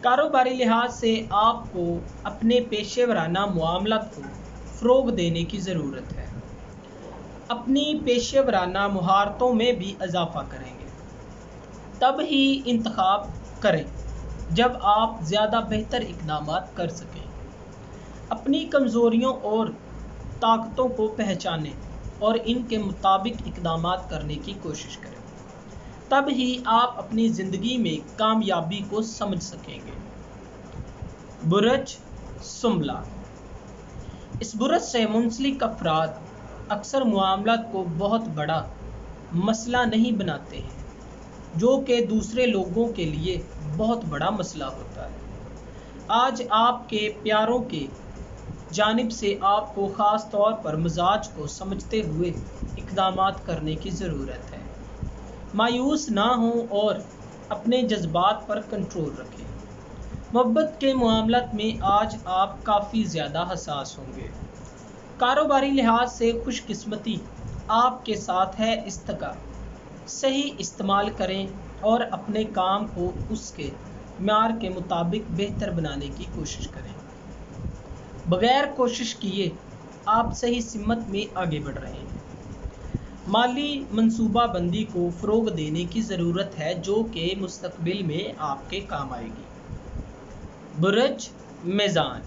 کاروباری لحاظ سے آپ کو اپنے پیشہ ورانہ معاملات کو فروغ دینے کی ضرورت ہے۔ اپنی پیشہ ورانہ مہارتوں میں بھی اضافہ کریں گے، تب ہی انتخاب کریں جب آپ زیادہ بہتر اقدامات کر سکیں۔ اپنی کمزوریوں اور طاقتوں کو پہچانیں اور ان کے مطابق اقدامات کرنے کی کوشش کریں، تب ہی آپ اپنی زندگی میں کامیابی کو سمجھ سکیں گے۔ برج سنبلہ، اس برج سے منسلک افراد اکثر معاملات کو بہت بڑا مسئلہ نہیں بناتے ہیں، جو کہ دوسرے لوگوں کے لیے بہت بڑا مسئلہ ہوتا ہے۔ آج آپ کے پیاروں کے جانب سے آپ کو خاص طور پر مزاج کو سمجھتے ہوئے اقدامات کرنے کی ضرورت ہے۔ مایوس نہ ہوں اور اپنے جذبات پر کنٹرول رکھیں۔ محبت کے معاملات میں آج آپ کافی زیادہ حساس ہوں گے۔ کاروباری لحاظ سے خوش قسمتی آپ کے ساتھ ہے، اس کا صحیح استعمال کریں اور اپنے کام کو اس کے معیار کے مطابق بہتر بنانے کی کوشش کریں۔ بغیر کوشش کیے آپ صحیح سمت میں آگے بڑھ رہے ہیں۔ مالی منصوبہ بندی کو فروغ دینے کی ضرورت ہے، جو کہ مستقبل میں آپ کے کام آئے گی۔ برج میزان،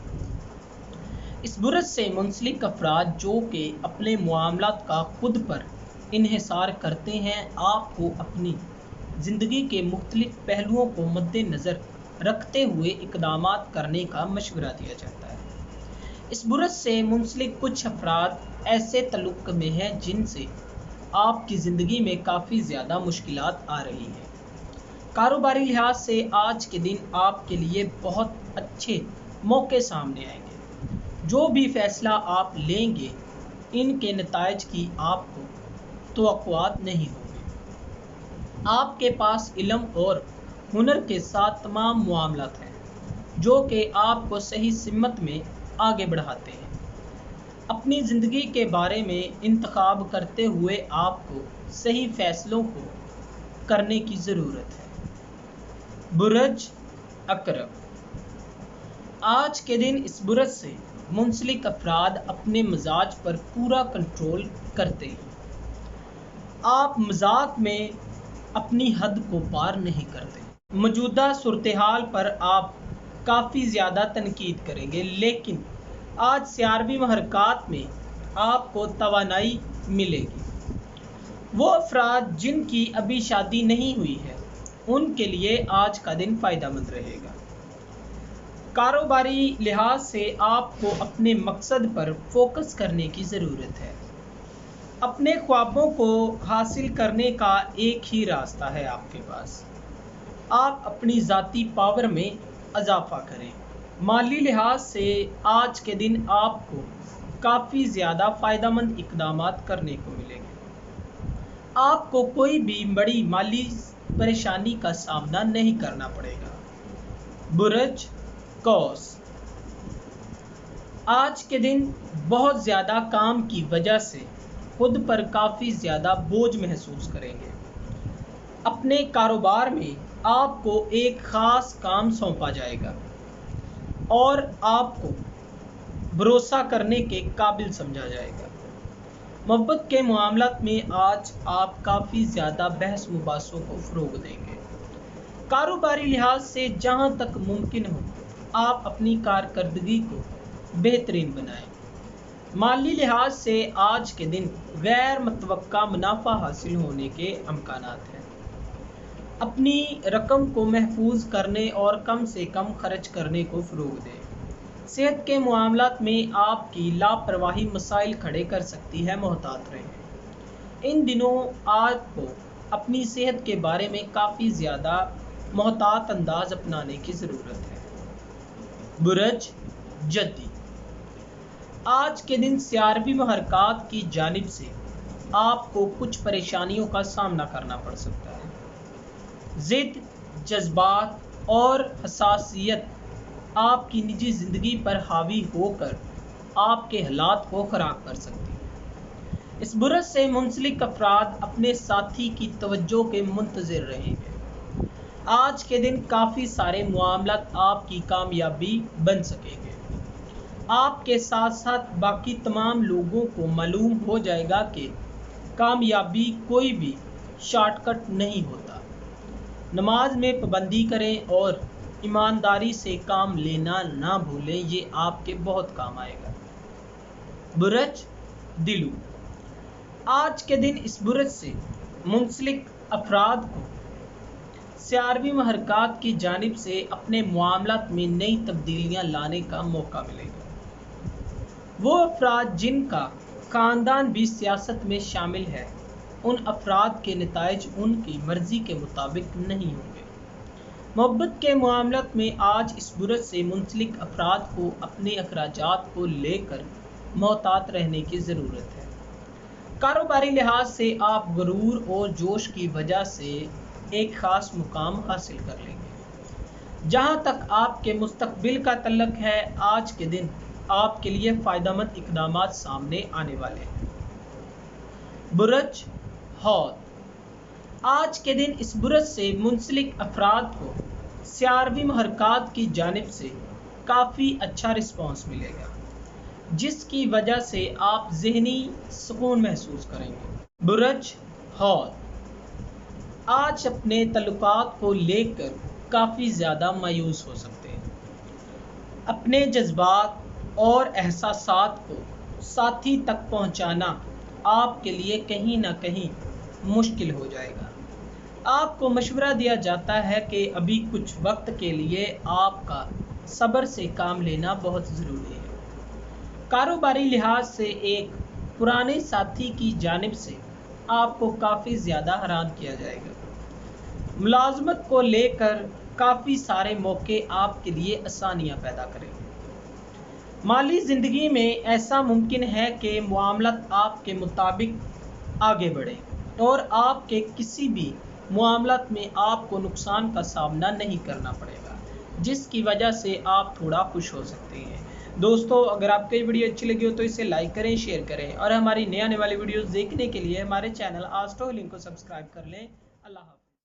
اس برج سے منسلک افراد جو کہ اپنے معاملات کا خود پر انحصار کرتے ہیں، آپ کو اپنی زندگی کے مختلف پہلوؤں کو مد نظر رکھتے ہوئے اقدامات کرنے کا مشورہ دیا جاتا ہے۔ اس برج سے منسلک کچھ افراد ایسے تعلق میں ہیں جن سے آپ کی زندگی میں کافی زیادہ مشکلات آ رہی ہیں۔ کاروباری لحاظ سے آج کے دن آپ کے لیے بہت اچھے موقع سامنے آئیں گے۔ جو بھی فیصلہ آپ لیں گے، ان کے نتائج کی آپ کو توقعات نہیں ہوں گے۔ آپ کے پاس علم اور ہنر کے ساتھ تمام معاملات ہیں، جو کہ آپ کو صحیح سمت میں آگے بڑھاتے ہیں۔ اپنی زندگی کے بارے میں انتخاب کرتے ہوئے آپ کو صحیح فیصلوں کو کرنے کی ضرورت ہے۔ برج عقرب، آج کے دن اس برج سے منسلک افراد اپنے مزاج پر پورا کنٹرول کرتے ہیں۔ آپ مذاق میں اپنی حد کو پار نہیں کرتے۔ موجودہ صورتحال پر آپ کافی زیادہ تنقید کریں گے، لیکن آج سیاروی محرکات میں آپ کو توانائی ملے گی۔ وہ افراد جن کی ابھی شادی نہیں ہوئی ہے، ان کے لیے آج کا دن فائدہ مند رہے گا۔ کاروباری لحاظ سے آپ کو اپنے مقصد پر فوکس کرنے کی ضرورت ہے۔ اپنے خوابوں کو حاصل کرنے کا ایک ہی راستہ ہے آپ کے پاس۔ آپ اپنی ذاتی پاور میں اضافہ کریں۔ مالی لحاظ سے آج کے دن آپ کو کافی زیادہ فائدہ مند اقدامات کرنے کو ملیں گے۔ آپ کو کوئی بھی بڑی مالی پریشانی کا سامنا نہیں کرنا پڑے گا۔ برج قوس، آج کے دن بہت زیادہ کام کی وجہ سے خود پر کافی زیادہ بوجھ محسوس کریں گے۔ اپنے کاروبار میں آپ کو ایک خاص کام سونپا جائے گا اور آپ کو بھروسہ کرنے کے قابل سمجھا جائے گا۔ محبت کے معاملات میں آج آپ کافی زیادہ بحث مباحثوں کو فروغ دیں گے۔ کاروباری لحاظ سے جہاں تک ممکن ہو آپ اپنی کارکردگی کو بہترین بنائیں۔ مالی لحاظ سے آج کے دن غیر متوقع منافع حاصل ہونے کے امکانات ہیں۔ اپنی رقم کو محفوظ کرنے اور کم سے کم خرچ کرنے کو فروغ دیں۔ صحت کے معاملات میں آپ کی لاپرواہی مسائل کھڑے کر سکتی ہے، محتاط رہیں۔ ان دنوں آپ کو اپنی صحت کے بارے میں کافی زیادہ محتاط انداز اپنانے کی ضرورت ہے۔ برج جدی، آج کے دن سیاروی محرکات کی جانب سے آپ کو کچھ پریشانیوں کا سامنا کرنا پڑ سکتا ہے۔ ضد، جذبات اور حساسیت آپ کی نجی زندگی پر حاوی ہو کر آپ کے حالات کو خراب کر سکتی ہے۔ اس برج سے منسلک افراد اپنے ساتھی کی توجہ کے منتظر رہیں گے۔ آج کے دن کافی سارے معاملات آپ کی کامیابی بن سکیں گے۔ آپ کے ساتھ ساتھ باقی تمام لوگوں کو معلوم ہو جائے گا کہ کامیابی کوئی بھی شارٹ کٹ نہیں ہوتا۔ نماز میں پابندی کریں اور ایمانداری سے کام لینا نہ بھولیں، یہ آپ کے بہت کام آئے گا۔ برج دلو، آج کے دن اس برج سے منسلک افراد کو سیارویں محرکات کی جانب سے اپنے معاملات میں نئی تبدیلیاں لانے کا موقع ملے گا۔ وہ افراد جن کا خاندان بھی سیاست میں شامل ہے، ان افراد کے نتائج ان کی مرضی کے مطابق نہیں ہوں گے۔ محبت کے معاملات میں آج اس برج سے منسلک افراد کو اپنے اخراجات کو لے کر محتاط رہنے کی ضرورت ہے۔ کاروباری لحاظ سے آپ غرور اور جوش کی وجہ سے ایک خاص مقام حاصل کر لیں گے۔ جہاں تک آپ کے مستقبل کا تعلق ہے، آج کے دن آپ کے لیے فائدہ مند اقدامات سامنے آنے والے ہیں۔ برج حوت، آج کے دن اس برج سے منسلک افراد کو سیارویں محرکات کی جانب سے کافی اچھا رسپانس ملے گا، جس کی وجہ سے آپ ذہنی سکون محسوس کریں گے۔ برج حوت، آج اپنے تعلقات کو لے کر کافی زیادہ مایوس ہو سکتے ہیں۔ اپنے جذبات اور احساسات کو ساتھی تک پہنچانا آپ کے لیے کہیں نہ کہیں مشکل ہو جائے گا۔ آپ کو مشورہ دیا جاتا ہے کہ ابھی کچھ وقت کے لیے آپ کا صبر سے کام لینا بہت ضروری ہے۔ کاروباری لحاظ سے ایک پرانے ساتھی کی جانب سے آپ کو کافی زیادہ حیران کیا جائے گا۔ ملازمت کو لے کر کافی سارے موقع آپ کے لیے آسانیاں پیدا کریں گے۔ مالی زندگی میں ایسا ممکن ہے کہ معاملات آپ کے مطابق آگے بڑھیں اور آپ کے کسی بھی معاملات میں آپ کو نقصان کا سامنا نہیں کرنا پڑے گا، جس کی وجہ سے آپ تھوڑا خوش ہو سکتے ہیں۔ دوستو، اگر آپ کو یہ ویڈیو اچھی لگی ہو تو اسے لائک کریں، شیئر کریں اور ہماری نئے آنے والی ویڈیوز دیکھنے کے لیے ہمارے چینل آسٹرو ہیلنگ کو سبسکرائب کر لیں۔ اللہ حافظ۔